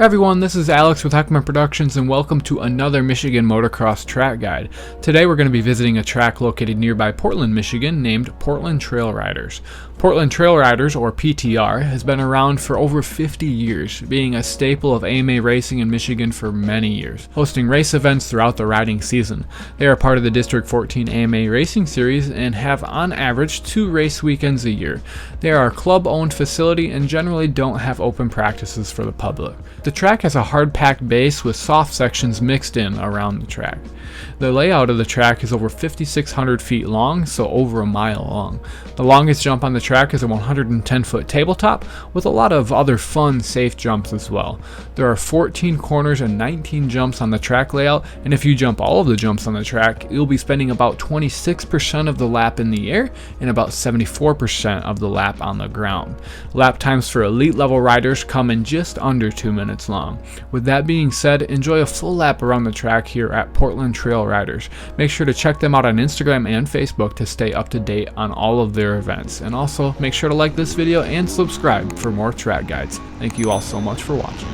Hey everyone, this is Alex with Heckman Productions and welcome to another Michigan Motocross track guide. Today we're going to be visiting a track located nearby Portland, Michigan named Portland Trail Riders. Portland Trail Riders, or PTR, has been around for over 50 years, being a staple of AMA racing in Michigan for many years, hosting race events throughout the riding season. They are part of the District 14 AMA Racing Series and have on average 2 race weekends a year. They are a club-owned facility and generally don't have open practices for the public. The track has a hard-packed base with soft sections mixed in around the track. The layout of the track is over 5,600 feet long, so over a mile long. The longest jump on the track is a 110-foot tabletop, with a lot of other fun, safe jumps as well. There are 14 corners and 19 jumps on the track layout, and if you jump all of the jumps on the track, you'll be spending about 26% of the lap in the air and about 74% of the lap on the ground. Lap times for elite level riders come in just under 2 minutes long. With that being said, enjoy a full lap around the track here at Portland Trail Riders. Make sure to check them out on Instagram and Facebook to stay up to date on all of their events. And also make sure to like this video and subscribe for more track guides. Thank you all so much for watching.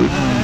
Yeah.